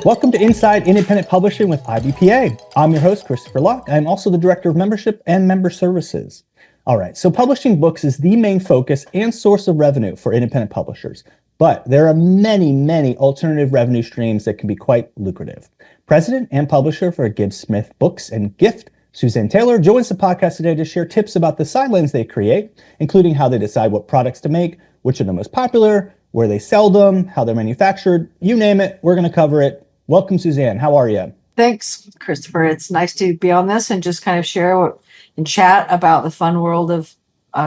Welcome to Inside Independent Publishing with IBPA. I'm your host, Christopher Locke. I'm also the Director of Membership and Member Services. All right, so publishing books is the main focus and source of revenue for independent publishers, but there are many alternative revenue streams that can be quite lucrative. President and publisher for Gib Smith Books and Gift, Suzanne Taylor, joins the podcast today to share tips about the sidelines they create, including how they decide what products to make, which are the most popular, where they sell them, how they're manufactured, you name it, we're going to cover it. Welcome, Suzanne. How are you? Thanks, Christopher. It's nice to be on this and just kind of share and chat about the fun world of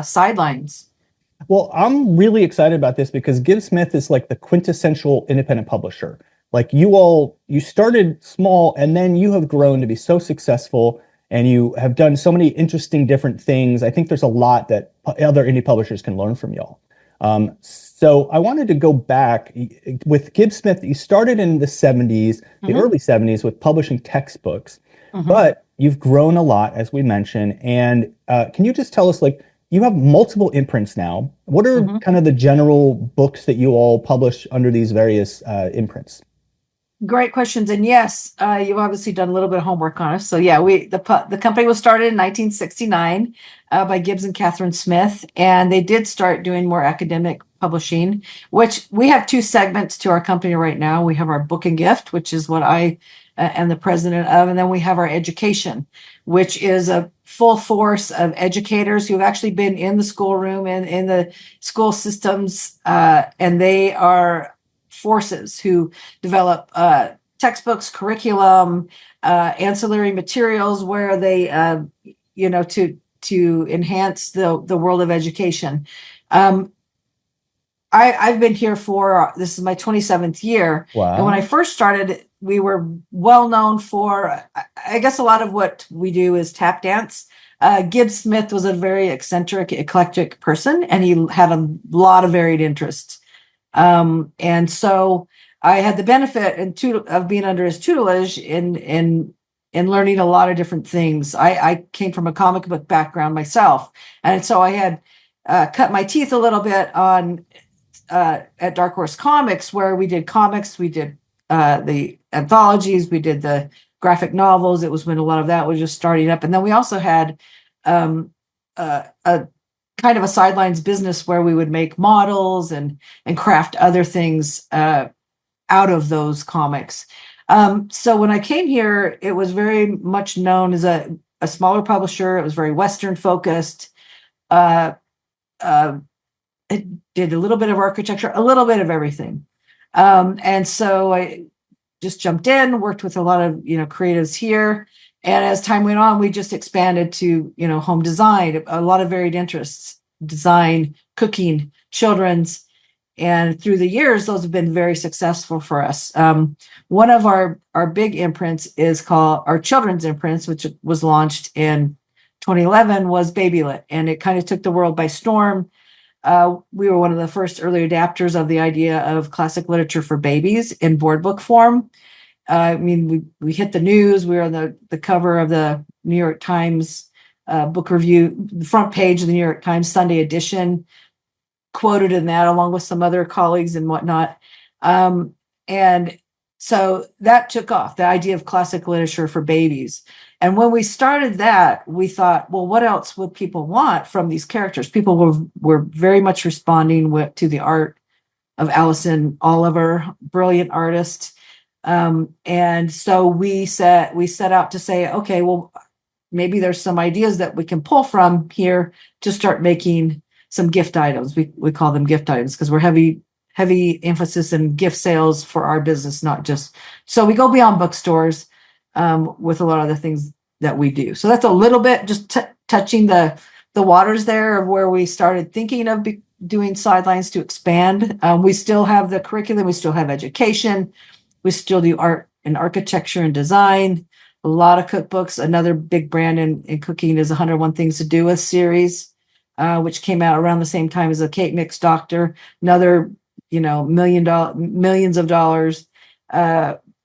sidelines. Well, I'm really excited about this because Gib Smith is like the quintessential independent publisher. Like you started small and then you have grown to be so successful and you have done so many interesting different things. I think there's a lot that other indie publishers can learn from y'all. So I wanted to go back with Gib Smith. You started in the 70s, the early 70s with publishing textbooks, but you've grown a lot, as we mentioned. And can you just tell us, like, you have multiple imprints now. What are kind of the general books that you all publish under these various imprints? Great questions. And yes, you've obviously done a little bit of homework on us. So yeah, the company was started in 1969 by Gibbs and Catherine Smith, and they did start doing more academic publishing, which we have two segments to our company right now. We have our book and gift, which is what I am the president of, and then we have our education, which is a full force of educators who've actually been in the schoolroom and in the school systems, and they are forces who develop textbooks, curriculum, ancillary materials where they, to enhance the world of education. I've been here this is my 27th year. Wow. And when I first started, we were well known for, I guess a lot of what we do is tap dance. Gib Smith was a very eccentric, eclectic person, and he had a lot of varied interests. And so I had the benefit of being under his tutelage in learning a lot of different things. I came from a comic book background myself. And so I had cut my teeth a little bit on at Dark Horse Comics, where we did comics, we did the anthologies, we did the graphic novels. It was when a lot of that was just starting up. And then we also had a kind of a sidelines business where we would make models and craft other things out of those comics. So when I came here, it was very much known as a smaller publisher. It was very Western focused. It did a little bit of architecture, a little bit of everything. And so I just jumped in, worked with a lot of, creatives here. And as time went on, we just expanded to, home design, a lot of varied interests, design, cooking, children's. And through the years, those have been very successful for us. One of our big imprints is called our children's imprints, which was launched in 2011, was Babylit. And it kind of took the world by storm. We were one of the first early adapters of the idea of classic literature for babies in board book form. We hit the news. We were on the cover of the New York Times book review, the front page of the New York Times Sunday edition, quoted in that along with some other colleagues and whatnot. And so that took off, the idea of classic literature for babies. And when we started that, we thought, well, what else would people want from these characters? People were very much responding to the art of Alison Oliver, brilliant artist. And so we set out to say, okay, well, maybe there's some ideas that we can pull from here to start making some gift items. We call them gift items because we're heavy emphasis in gift sales for our business, not just, so we go beyond bookstores with a lot of the things that we do. So that's a little bit just touching the waters there of where we started thinking of doing sidelines to expand. We still have the curriculum, we still have education, we still do art and architecture and design, a lot of cookbooks. Another big brand in cooking is 101 Things to Do With series, which came out around the same time as the Cake Mix Doctor, another, millions of dollars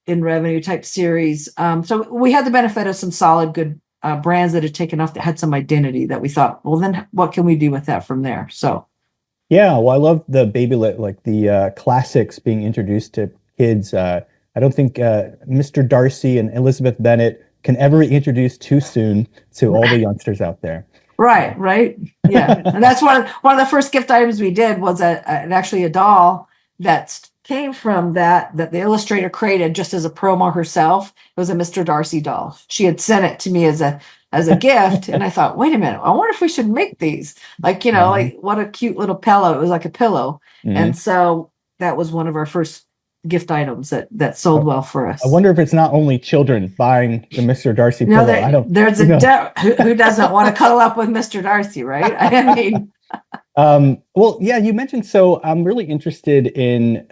in revenue type series. So we had the benefit of some solid, good brands that had taken off, that had some identity that we thought, well, then what can we do with that from there? So. Yeah, well, I love the Babylit, like the classics being introduced to kids. I don't think Mr. Darcy and Elizabeth Bennet can ever be introduced too soon to all the youngsters out there. Right. Yeah. And that's one of the first gift items we did was actually a doll that came from that the illustrator created just as a promo herself. It was a Mr. Darcy doll. She had sent it to me as a gift. And I thought, wait a minute, I wonder if we should make these. Like, like what a cute little pillow. It was like a pillow. And so that was one of our first gift items that sold well for us. I wonder if it's not only children buying the Mr. Darcy pillow. There's who doesn't want to cuddle up with Mr. Darcy, right? I mean, well, yeah, you mentioned, so I'm really interested in,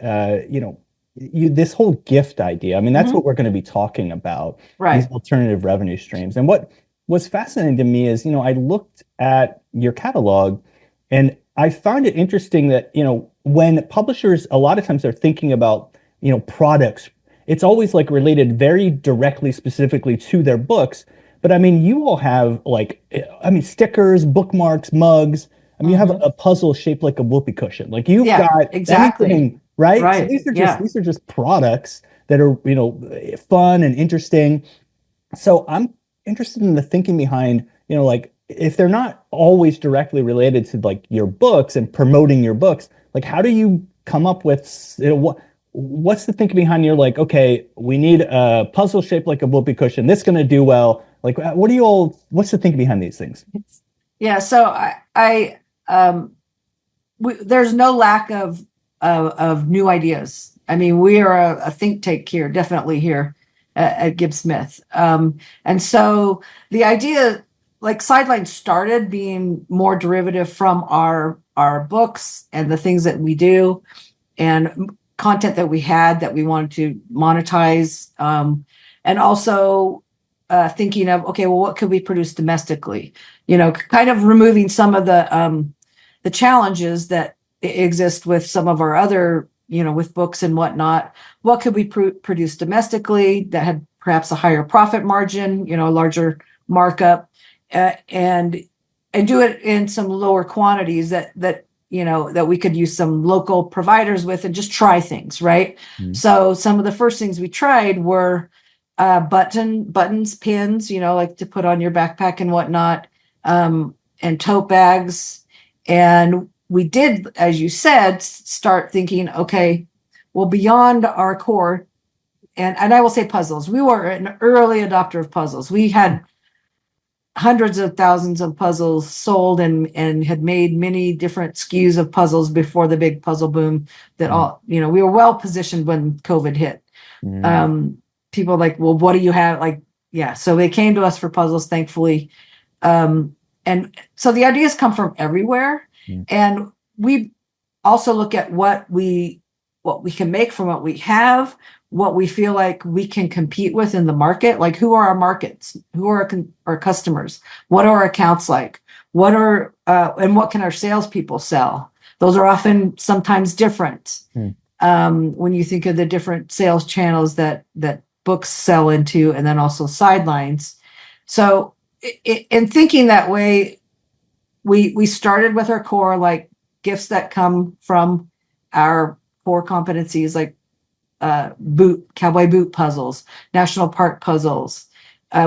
this whole gift idea. I mean, that's what we're going to be talking about, these alternative revenue streams. And what was fascinating to me is, I looked at your catalog and I found it interesting that, when publishers, a lot of times they're thinking about, products, it's always like related very directly, specifically to their books. But I mean, you all have stickers, bookmarks, mugs. I mean, you have a puzzle shaped like a whoopee cushion. Like you've got everything, right? So these are just products that are, fun and interesting. So I'm interested in the thinking behind, if they're not always directly related to like your books and promoting your books, like how do you come up with, what's the thinking behind you're like, okay, we need a puzzle shaped like a whoopee cushion. This going to do well. Like, what's the thinking behind these things? Yeah. So there's no lack of new ideas. I mean, we are a think tank here, definitely here at Gib Smith. And so the idea, like Sidelines started being more derivative from our books and the things that we do and content that we had that we wanted to monetize. And also thinking of, okay, well, what could we produce domestically? Kind of removing some of the challenges that exist with some of our other, with books and whatnot. What could we produce domestically that had perhaps a higher profit margin, a larger markup, and do it in some lower quantities that we could use some local providers with and just try things, right? So some of the first things we tried were buttons, pins, like to put on your backpack and whatnot, and tote bags. And we did, as you said, start thinking, okay, well, beyond our core, and I will say puzzles. We were an early adopter of puzzles. We had hundreds of thousands of puzzles sold and had made many different SKUs of puzzles before the big puzzle boom that we were well positioned when COVID hit. People like, well, what do you have? So they came to us for puzzles, thankfully. And so the ideas come from everywhere. And we also look at what we can make from what we have, what we feel like we can compete with in the market. Like, who are our markets? Who are our customers? What are our accounts like? And what can our salespeople sell? Those are often sometimes different. When you think of the different sales channels that books sell into, and then also Sidelines. So in thinking that way, we started with our core, like gifts that come from our core competencies, like cowboy boot puzzles, national park puzzles.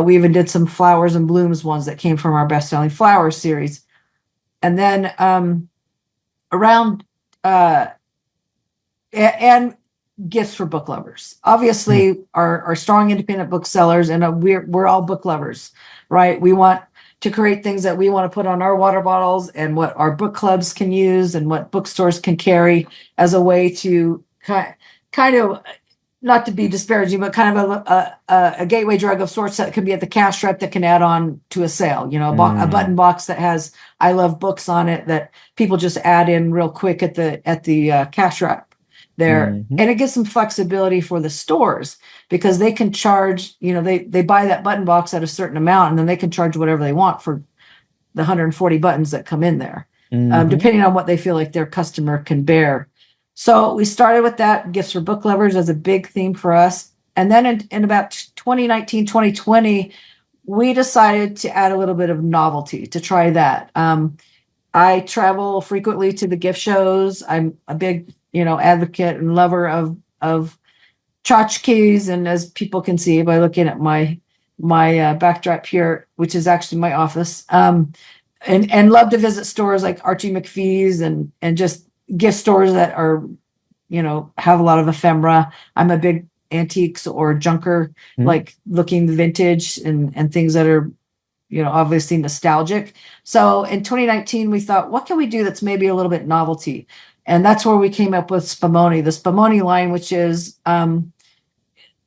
We even did some flowers and blooms ones that came from our best-selling flowers series. And then around and gifts for book lovers. Obviously, our strong independent booksellers, and we're all book lovers, right? We want to create things that we want to put on our water bottles and what our book clubs can use and what bookstores can carry as a way to kind of, not to be disparaging, but kind of a gateway drug of sorts that can be at the cash wrap that can add on to a sale, a button box that has I love books on it that people just add in real quick at the cash wrap there. And it gives some flexibility for the stores because they can charge, they buy that button box at a certain amount and then they can charge whatever they want for the 140 buttons that come in there, depending on what they feel like their customer can bear. So we started with that, gifts for book lovers, as a big theme for us. And then in about 2019, 2020, we decided to add a little bit of novelty to try that. I travel frequently to the gift shows. I'm a big, advocate and lover of tchotchkes, and as people can see by looking at my backdrop here, which is actually my office, and love to visit stores like Archie McPhee's and just gift stores that are, have a lot of ephemera. I'm a big antiques or junker, like looking vintage and things that are, obviously nostalgic. So in 2019, we thought, what can we do that's maybe a little bit novelty? And that's where we came up with Spumoni, the Spumoni line, which is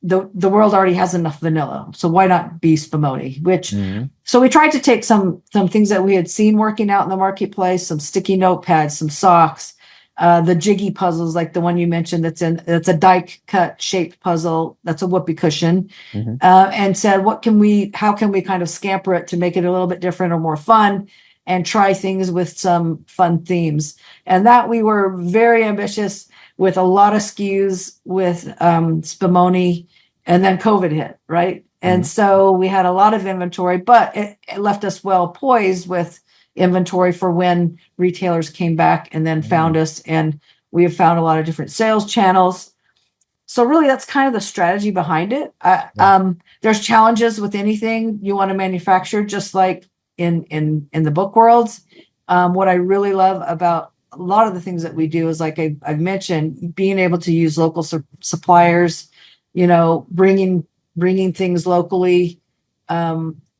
the world already has enough vanilla, so why not be Spumoni? So we tried to take some things that we had seen working out in the marketplace, some sticky notepads, some socks, the jiggy puzzles like the one you mentioned that's a die cut shaped puzzle, that's a whoopee cushion, and said, how can we kind of scamper it to make it a little bit different or more fun, and try things with some fun themes. And that we were very ambitious with a lot of SKUs with Spumoni, and then COVID hit, right? And so we had a lot of inventory, but it left us well poised with inventory for when retailers came back and then found us. And we have found a lot of different sales channels. So really, that's kind of the strategy behind it. There's challenges with anything you want to manufacture, just like in the book worlds. What I really love about a lot of the things that we do is, like I've mentioned, being able to use local suppliers, bringing things locally,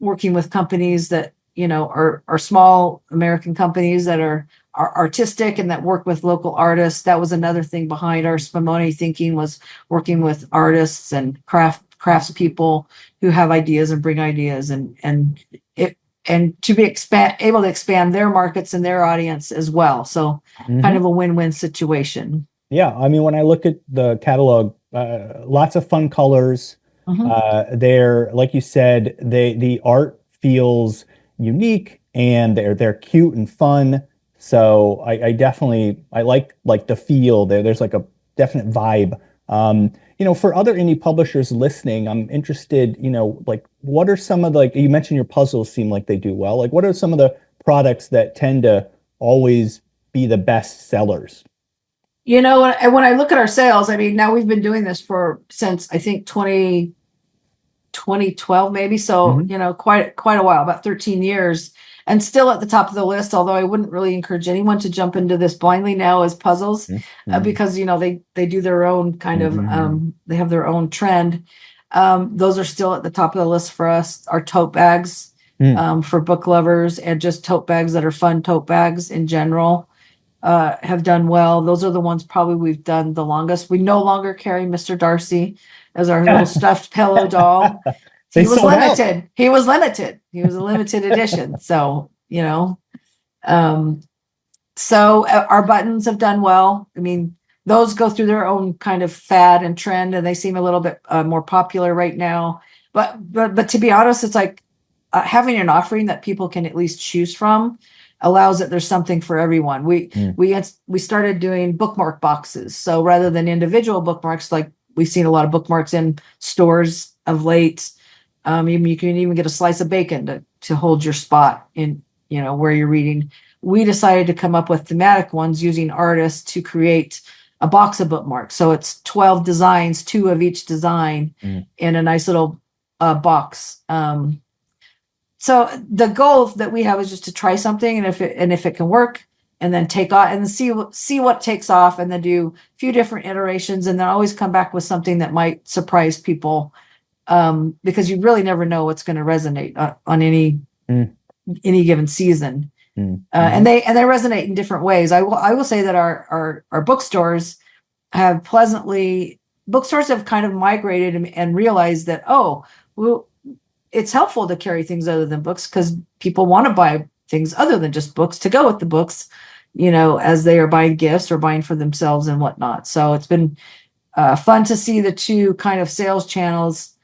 working with companies that, are small American companies that are artistic and that work with local artists. That was another thing behind our Spumoni thinking, was working with artists and craftspeople who have ideas and bring ideas, and to be able to expand their markets and their audience as well. So kind of a win-win situation. Yeah. I mean, when I look at the catalog, lots of fun colors. They're, like you said, the art feels unique, and they're cute and fun. So I definitely, I like the feel there. There's like a definite vibe. For other indie publishers listening, I'm interested, like, what are some of you mentioned your puzzles seem like they do well. Like, what are some of the products that tend to always be the best sellers? When I look at our sales, I mean, now we've been doing this since I think 2012 maybe. So, quite a while, about 13 years, and still at the top of the list, although I wouldn't really encourage anyone to jump into this blindly now as puzzles, because, they do their own kind of, they have their own trend. Those are still at the top of the list for us. Our tote bags for book lovers, and just tote bags that are fun tote bags in general have done well. Those are the ones probably we've done the longest. We no longer carry Mr. Darcy as our little stuffed pillow doll. He was limited. He was a limited edition. So, so our buttons have done well. I mean, those go through their own kind of fad and trend, and they seem a little bit more popular right now. But to be honest, it's like having an offering that people can at least choose from allows that there's something for everyone. We started doing bookmark boxes. So rather than individual bookmarks, like we've seen a lot of bookmarks in stores of late. You can even get a slice of bacon to hold your spot in, where you're reading. We decided to come up with thematic ones using artists to create a box of bookmarks. So it's 12 designs, 2 of each design in a nice little box. So the goal that we have is just to try something, and if it can work, and then take off and see what takes off, and then do a few different iterations, and then always come back with something that might surprise people, because you really never know what's going to resonate on any given season. And they resonate in different ways. I will say that our bookstores have kind of migrated and realized that, it's helpful to carry things other than books, because people want to buy things other than just books to go with the books, as they are buying gifts or buying for themselves and whatnot. So it's been fun to see the two kind of sales channels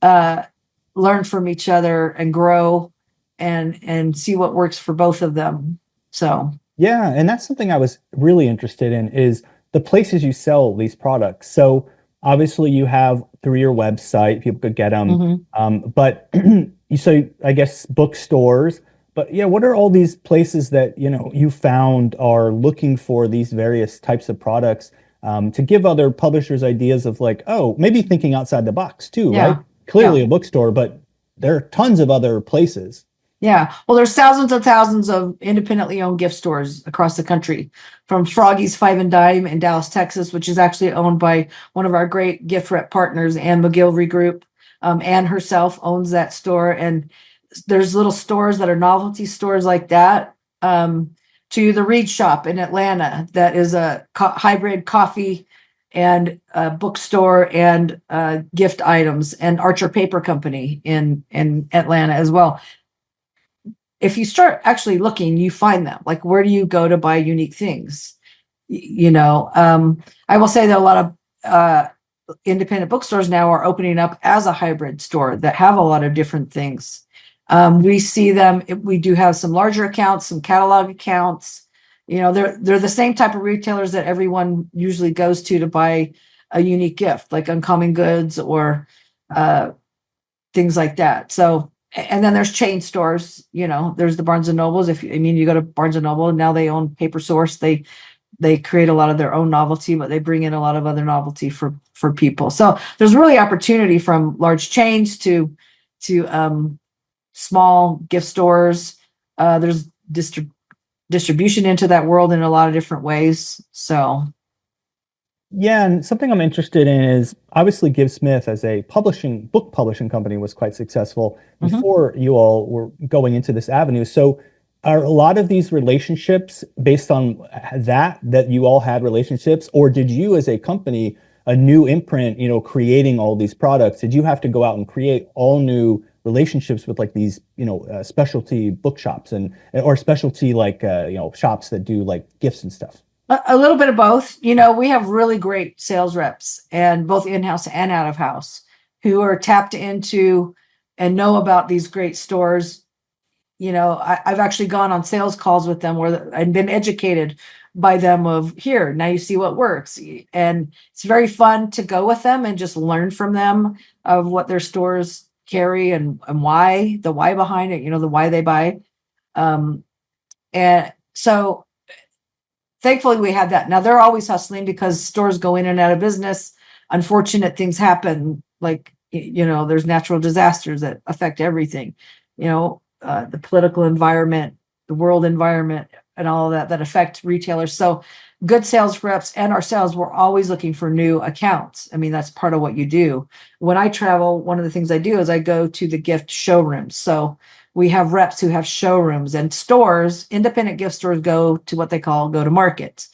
learn from each other and grow and see what works for both of them. So yeah, and that's something I was really interested in, is the places you sell these products. So obviously you have through your website, people could get them, but so I guess bookstores. But yeah, what are all these places that you found are looking for these various types of products? to give other publishers ideas of like, oh, maybe thinking outside the box too, right? Yeah. Clearly Yeah. a bookstore, but there are tons of other places. Yeah. Well, there's thousands and thousands of independently owned gift stores across the country, from Froggy's Five and Dime in Dallas, Texas, which is actually owned by one of our great gift rep partners, Ann McGilvery Group. Ann herself owns that store. And there's little stores that are novelty stores like that. To the Reed Shop in Atlanta, that is a hybrid coffee and bookstore and gift items, and Archer Paper Company in Atlanta as well. If you start actually looking, you find them. Like, where do you go to buy unique things? I will say that a lot of independent bookstores now are opening up as a hybrid store that have a lot of different things. We see them. We do have some larger accounts, some catalog accounts. They're the same type of retailers that everyone usually goes to buy a unique gift, like Uncommon Goods or things like that. So, and then there's chain stores. There's the Barnes and Nobles. You go to Barnes and Noble, now they own Paper Source. They create a lot of their own novelty, but they bring in a lot of other novelty for people. So there's really opportunity from large chains to small gift stores. There's distribution into that world in a lot of different ways. So yeah, and something I'm interested in is obviously Gib Smith as a book publishing company was quite successful before you all were going into this avenue. So are a lot of these relationships based on that you all had relationships, or did you as a company, a new imprint, creating all these products, did you have to go out and create all new relationships with like these, specialty bookshops or specialty like, shops that do like gifts and stuff? A little bit of both. We have really great sales reps, and both in-house and out of house, who are tapped into and know about these great stores. I've actually gone on sales calls with them where I've been educated by them of, here, now you see what works. And it's very fun to go with them and just learn from them of what their stores carry and why, the why behind it, the why they buy. And so thankfully we have that. Now they're always hustling because stores go in and out of business. Unfortunate things happen, like, there's natural disasters that affect everything, the political environment, the world environment, and all of that affect retailers. So good sales reps and ourselves, we're always looking for new accounts. That's part of what you do. When I travel, one of the things I do is I go to the gift showrooms. So we have reps who have showrooms, and stores, independent gift stores, go to what they call go to market.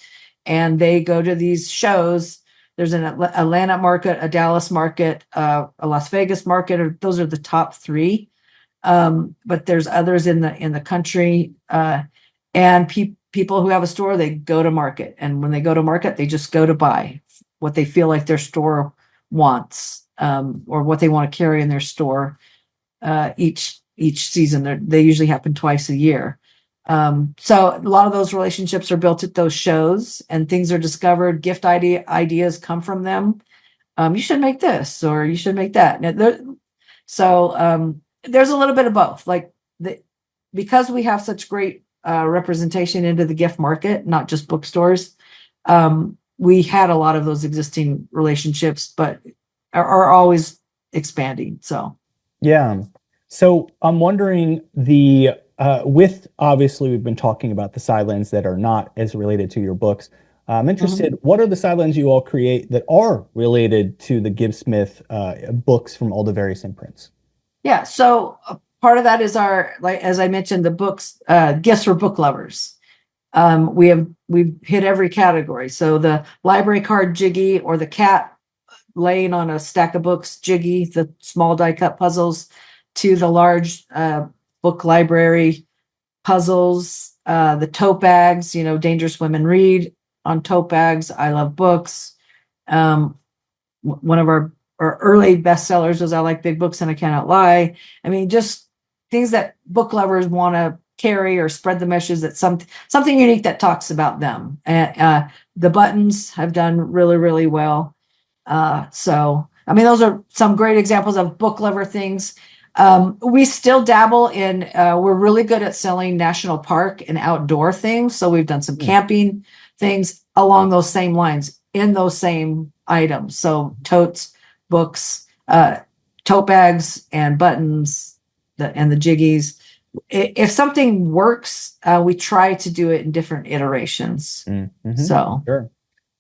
And they go to these shows. There's an Atlanta market, a Dallas market, a Las Vegas market. Those are the top three. But there's others in the country. And people who have a store, they go to market. And when they go to market, they just go to buy what they feel like their store wants, or what they want to carry in their store each season. They usually happen twice a year. So a lot of those relationships are built at those shows, and things are discovered. Gift ideas come from them. You should make this, or you should make that. There's a little bit of both. Because we have such great representation into the gift market, not just bookstores. We had a lot of those existing relationships, but are always expanding. So yeah. So I'm wondering with obviously we've been talking about the sidelines that are not as related to your books. I'm interested, what are the sidelines you all create that are related to the Gib Smith books from all the various imprints? Yeah, so part of that is as I mentioned, the books, gifts for book lovers. We've hit every category. So the library card Jiggy, or the cat laying on a stack of books Jiggy, the small die cut puzzles, to the large book library puzzles, the tote bags, Dangerous Women Read on tote bags. I Love Books. One of our early bestsellers was I Like Big Books and I Cannot Lie. Just things that book lovers want to carry or spread the message, that something unique that talks about them. And the buttons have done really, really well. Those are some great examples of book lover things. We still dabble in, we're really good at selling national park and outdoor things. So we've done some camping things along those same lines in those same items. So totes, books, tote bags and buttons and the jiggies. If something works, we try to do it in different iterations. So Sure.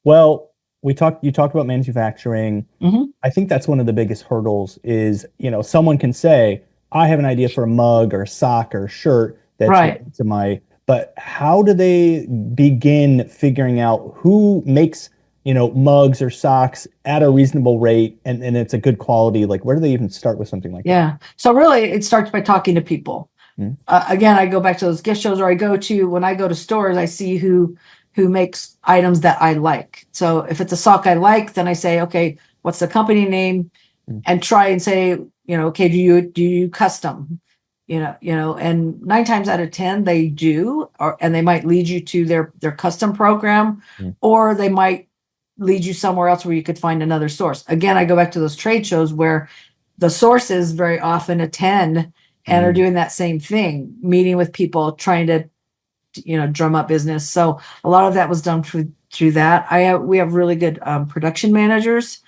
Well, you talked about manufacturing. mhm. I think that's one of the biggest hurdles is, someone can say, I have an idea for a mug or a sock or a shirt that's Right. related to but how do they begin figuring out who makes, mugs or socks at a reasonable rate and it's a good quality? Like, where do they even start with something like that? Yeah. So really it starts by talking to people. Mhm. Again, I go back to those gift shows, or when I go to stores, I see who makes items that I like. So if it's a sock I like, then I say, okay, what's the company name? Mhm. And try and say, okay, do you custom? And 9 times out of 10 they do, and they might lead you to their custom program, Mhm. or they might lead you somewhere else where you could find another source. Again, I go back to those trade shows where the sources very often attend and are doing that same thing, meeting with people, trying to, drum up business. So a lot of that was done through that. We have really good production managers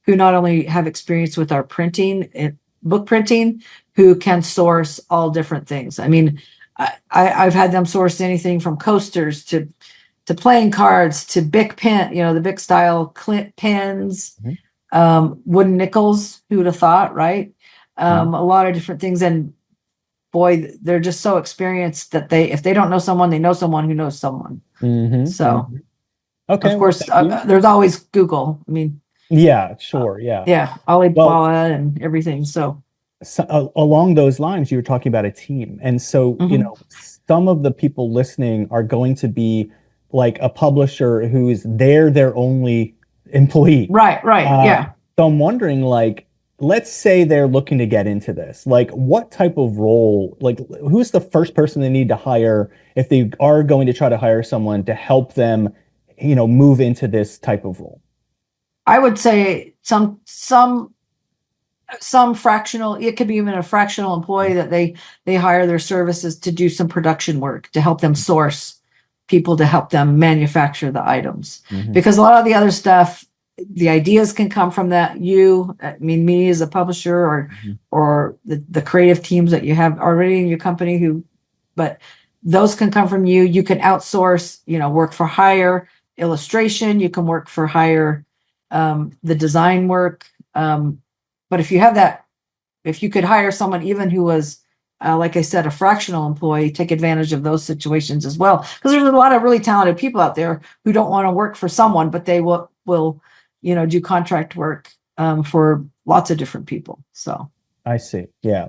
who not only have experience with our printing and book printing, who can source all different things. I mean, I've had them source anything from coasters to playing cards to Bic pen, the Bic style Clint pens, wooden nickels. Who would have thought, right? A lot of different things. And boy, they're just so experienced that if they don't know someone, they know someone who knows someone. So, Okay. of Well, course, thank you. there's always Google. I mean, Yeah, sure. Yeah. yeah, Well, Alibaba and everything. So, along those lines, you were talking about a team. And so, mhm. some of the people listening are going to be like a publisher who is their only employee. Right, Uh, yeah. so I'm wondering, like, let's say they're looking to get into this. Like, what type of role, like, who's the first person they need to hire if they are going to try to hire someone to help them, move into this type of role? I would say some fractional, it could be even a fractional employee that they hire their services to do some production work to help them source people to help them manufacture the items. Because a lot of the other stuff, the ideas can come from me as a publisher, or the creative teams that you have already in your company, but those can come from you. You can outsource, work for hire, illustration. You can work for hire, the design work. But if you could hire someone even who was, like I said, a fractional employee, take advantage of those situations as well. Because there's a lot of really talented people out there who don't want to work for someone, but they will do contract work for lots of different people. So I see. Yeah,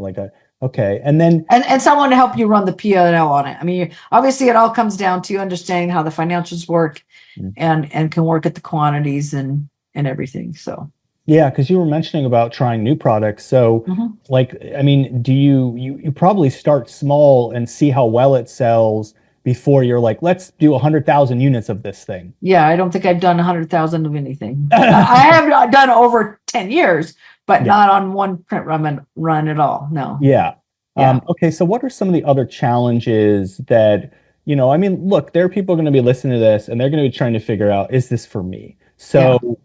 okay. And then and someone to help you run the P&L on it. I mean, obviously it all comes down to understanding how the financials work and can work at the quantities and everything. So yeah, because you were mentioning about trying new products. So, like, I mean, do you probably start small and see how well it sells before you're like, let's do 100,000 units of this thing? yeah, I don't think I've done 100,000 of anything. I have done over 10 years, but Yeah. not on one print run at all. No. Yeah. Yeah. Okay, so what are some of the other challenges that, I mean, look, there are people going to be listening to this and they're going to be trying to figure out, is this for me? Yeah. So,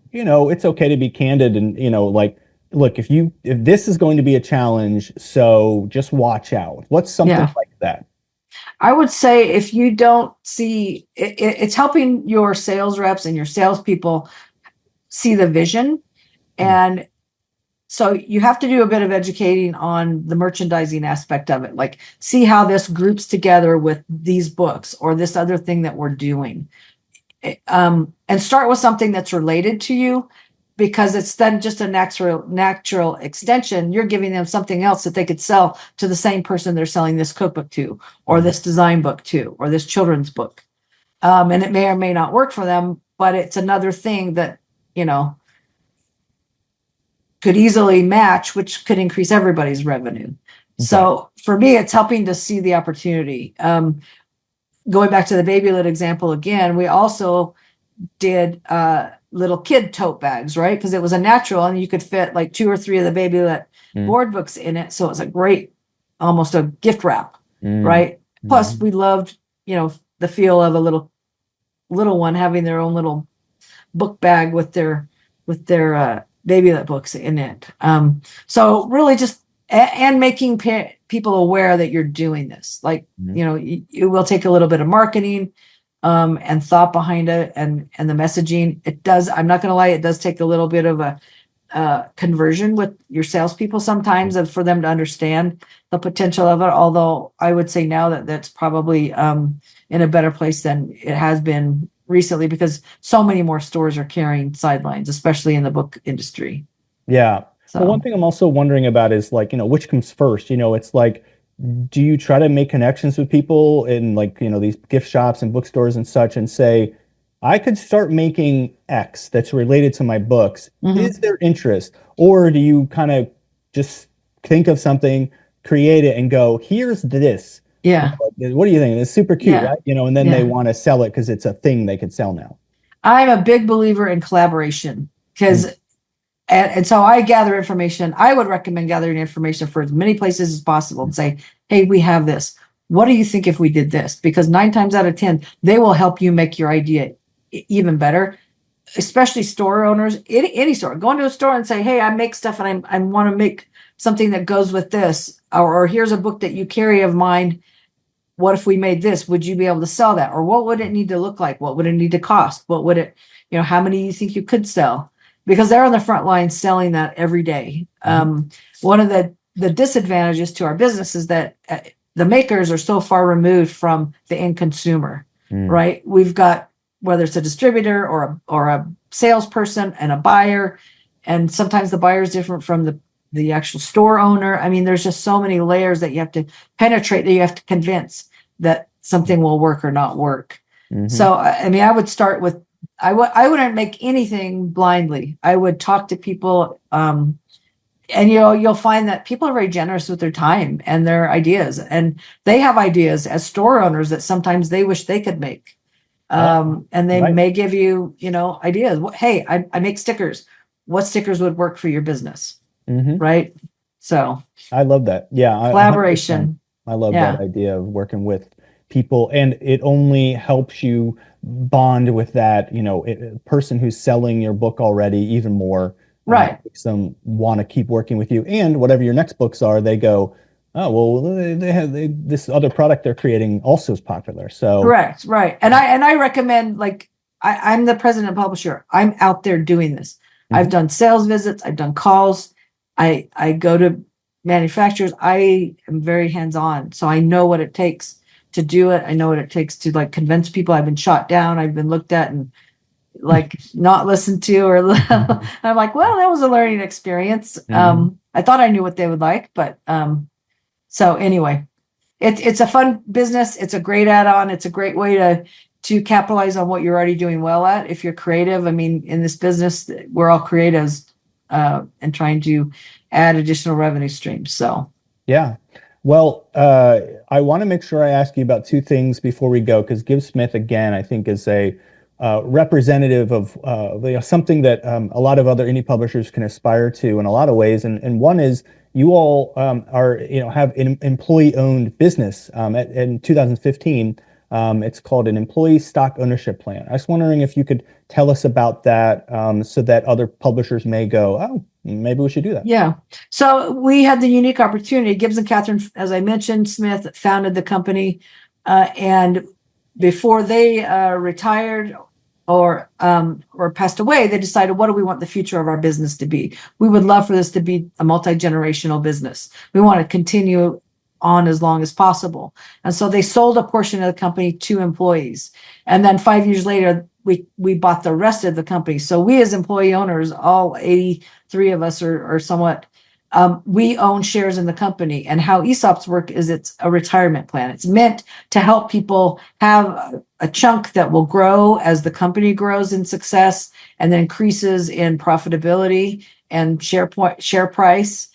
it's okay to be candid and, like, look, if this is going to be a challenge, so just watch out. What's something Yeah. like that? I would say if you don't see it's helping your sales reps and your salespeople see the vision. And so you have to do a bit of educating on the merchandising aspect of it, like see how this groups together with these books or this other thing that we're doing. And start with something that's related to you, because it's then just a natural extension. You're giving them something else that they could sell to the same person they're selling this cookbook to, or this design book to, or this children's book. And it may or may not work for them, but it's another thing that, could easily match, which could increase everybody's revenue. So for me, it's helping to see the opportunity. Going back to the baby lid example again, we also did little kid tote bags, right? Because it was a natural and you could fit like 2 or 3 of the baby lid board books in it. So it was a great, almost a gift wrap, right? Plus we loved, the feel of a little little one having their own little book bag with their baby books in it. So really just and making people aware that you're doing this. Like, Mhm. you know, it will take a little bit of marketing and thought behind it, and the messaging. It does. I'm not going to lie. It does take a little bit of a conversion with your salespeople sometimes, and for them to understand the potential of it. Although I would say now that that's probably in a better place than it has been recently, because so many more stores are carrying Sidelines, especially in the book industry. Yeah. Well, one So thing I'm also wondering about is like, which comes first? It's like, do you try to make connections with people in like, these gift shops and bookstores and such and say, I could start making X that's related to my books. Is mhm. there interest? Or do you kind of just think of something, create it, and go, here's this. Yeah, What do you think? It's super cute, yeah, right? And then they yeah. want to sell it because it's a thing they could sell now. I'm a big believer in collaboration because, Mm, and so I gather information. I would recommend gathering information for as many places as possible and say, hey, we have this. What do you think if we did this? Because 9 times out of 10, they will help you make your idea even better, especially store owners, any store. Go into a store and say, hey, I make stuff and I want to make something that goes with this. Or here's a book that you carry of mine. What if we made this? Would you be able to sell that? Or what would it need to look like? What would it need to cost? What would it, how many you think you could sell? Because they're on the front line selling that every day. mhm, One of the disadvantages to our business is that the makers are so far removed from the end consumer, mm. right? We've got, whether it's a distributor or a salesperson and a buyer, and sometimes the buyer is different from the actual store owner. I mean, there's just so many layers that you have to penetrate, that you have to convince that something will work or not work. Mhm. So, I mean, I would start with, I wouldn't make anything blindly. I would talk to people, and you'll find that people are very generous with their time and their ideas, and they have ideas as store owners that sometimes they wish they could make. And they Right. may give you, ideas. Hey, I make stickers. What stickers would work for your business? Hmm. Right? So I love that. Yeah, 100%. collaboration. I love that Yeah. idea of working with people, and it only helps you bond with that, person who's selling your book already even more. Right. Makes them want to keep working with you, and whatever your next books are, they go, oh, well, they have this other product they're creating also is popular. So, Correct. Right. And I recommend, like, I'm the president and publisher. I'm out there doing this. I've mhm, done sales visits, I've done calls, I go to manufacturers. I am very hands-on. So I know what it takes to do it. I know what it takes to, like, convince people. I've been shot down, I've been looked at and like not listened to, or I'm like, well, that was a learning experience. mhm. I thought I knew what they would like, but so anyway, it's a fun business. It's a great add-on. It's a great way to capitalize on what you're already doing well at. If you're creative, I mean, in this business, we're all creatives, and trying to add additional revenue streams. So Yeah. Well, I want to make sure I ask you about two things before we go, because Gib Smith, again, I think is a representative of something that a lot of other indie publishers can aspire to in a lot of ways. And one is you all are, have an employee-owned business. In 2015, it's called an employee stock ownership plan. I was wondering if you could tell us about that, so that other publishers may go, oh, maybe we should do that. yeah, so we had the unique opportunity. Gibbs and Catherine, as I mentioned, Smith founded the company, and before they retired or passed away, they decided, what do we want the future of our business to be? We would love for this to be a multi-generational business. We want to continue on as long as possible. And so they sold a portion of the company to employees. And then 5 years later, we bought the rest of the company. So we, as employee owners, all 83 of us are somewhat, we own shares in the company. And how ESOPs work is it's a retirement plan. It's meant to help people have a chunk that will grow as the company grows in success and then increases in profitability and share price.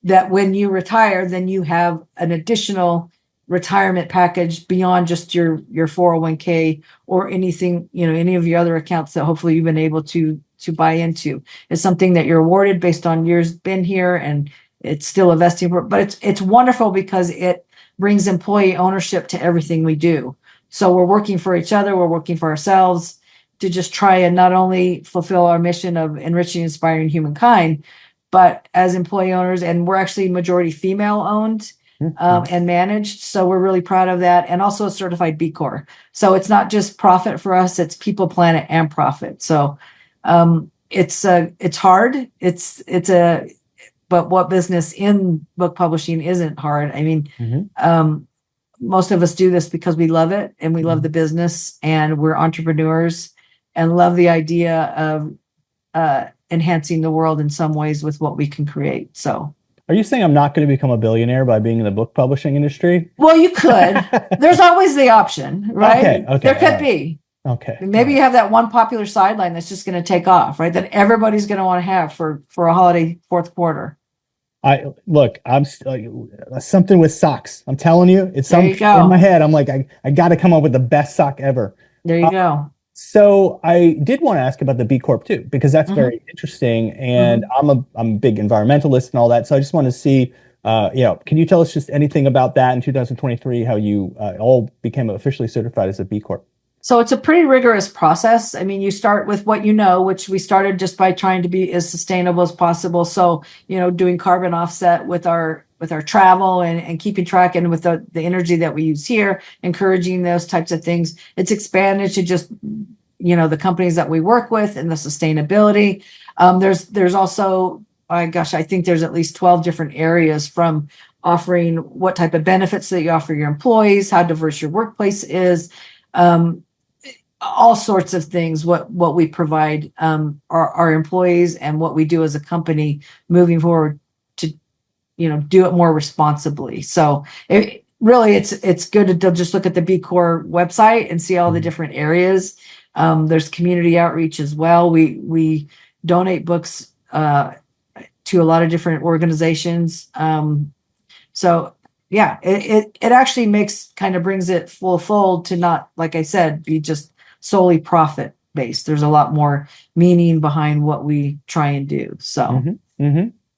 That when you retire, then you have an additional retirement package beyond just your 401k or anything, any of your other accounts that hopefully you've been able to buy into. It's something that you're awarded based on years been here, and it's still a vesting, but it's wonderful because it brings employee ownership to everything we do. So we're working for each other, we're working for ourselves to just try and not only fulfill our mission of enriching, inspiring humankind, but as employee owners, and we're actually majority female owned and managed. So we're really proud of that. And also a certified B Corp. So it's not just profit for us, it's people, planet, and profit. So it's hard. But what business in book publishing isn't hard? I mean, most of us do this because we love it and we love the business and we're entrepreneurs and love the idea of enhancing the world in some ways with what we can create. So are you saying I'm not going to become a billionaire by being in the book publishing industry? Well, you could. There's always the option, right? Okay. There could be. Okay. Maybe you have that one popular sideline that's just going to take off, right? That everybody's going to want to have for a holiday fourth quarter. I'm something with socks. I'm telling you, it's something in my head. I'm like, I got to come up with the best sock ever. There you go. So I did want to ask about the B Corp too, because that's very interesting. And I'm a big environmentalist and all that. So I just want to see, can you tell us just anything about that in 2023, how you all became officially certified as a B Corp? So it's a pretty rigorous process. I mean, you start with what you know, which we started just by trying to be as sustainable as possible. So, doing carbon offset with our travel and keeping track, and with the energy that we use here, encouraging those types of things. It's expanded to just, the companies that we work with and the sustainability. There's also, I think there's at least 12 different areas, from offering what type of benefits that you offer your employees, how diverse your workplace is, all sorts of things, what we provide our employees and what we do as a company moving forward to, do it more responsibly. So it's good to just look at the BCorp website and see all the different areas. There's community outreach as well. We donate books to a lot of different organizations. So yeah, it actually brings it full fold to not, like I said, be just solely profit based. There's a lot more meaning behind what we try and do. So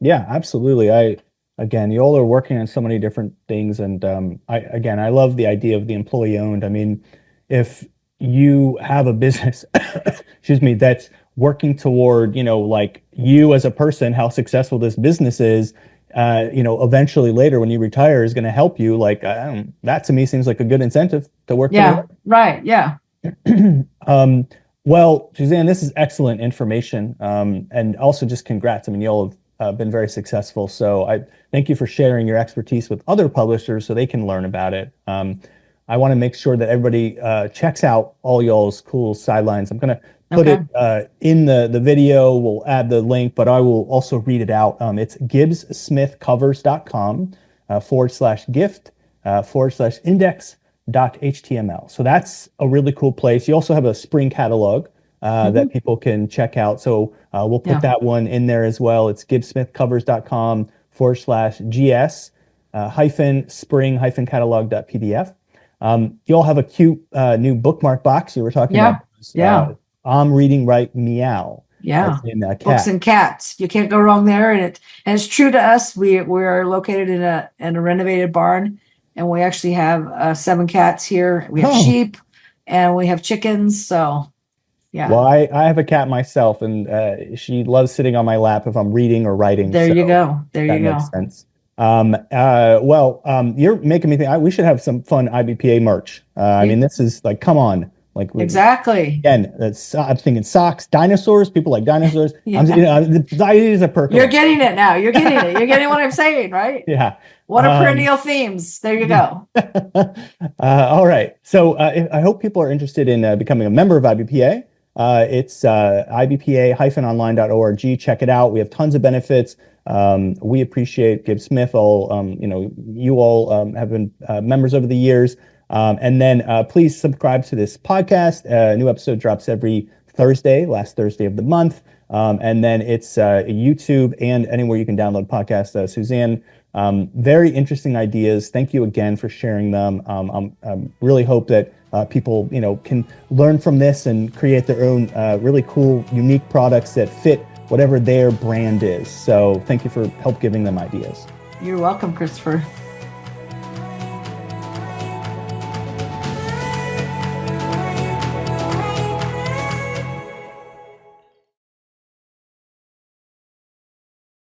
yeah, absolutely. You all are working on so many different things, and I love the idea of the employee owned. I mean, if you have a business, excuse me, that's working toward, like you as a person, how successful this business is, eventually later when you retire is going to help you. Like that to me seems like a good incentive to work. Yeah, right. Yeah. Well, Suzanne, this is excellent information. And also just congrats. I mean, you all have been very successful. So I thank you for sharing your expertise with other publishers so they can learn about it. I want to make sure that everybody checks out all y'all's cool sidelines. I'm going to put it in the video. We'll add the link, but I will also read it out. It's gibbssmithcovers.com /gift/index.html. So that's a really cool place. You also have a spring catalog that people can check out. So we'll put that one in there as well. It's gibbssmithcovers.com /GS spring catalog.pdf. You all have a cute new bookmark box you were talking about. I'm reading right meow. Yeah, books and cats. You can't go wrong there, and it's true to us. We are located in a renovated barn, and we actually have 7 cats here. We have sheep, and we have chickens. So, yeah. Well, I have a cat myself, and she loves sitting on my lap if I'm reading or writing. There you go. There you go. That makes sense. You're making me think we should have some fun IBPA merch. I mean, this is like, come on. Like exactly. Again, I'm thinking socks, dinosaurs. People like dinosaurs. The ideas are percolating. You're getting it now. You're getting it. You're getting what I'm saying, right? Yeah. What are perennial themes? There you go. All right. So I hope people are interested in becoming a member of IBPA. It's ibpa-online.org. Check it out. We have tons of benefits. We appreciate Gib Smith. You all have been members over the years. And then please subscribe to this podcast. A new episode drops every Thursday, last Thursday of the month. And then it's YouTube and anywhere you can download podcasts. Suzanne, very interesting ideas. Thank you again for sharing them. I really hope that people, can learn from this and create their own really cool, unique products that fit whatever their brand is. So thank you for help giving them ideas. You're welcome, Christopher.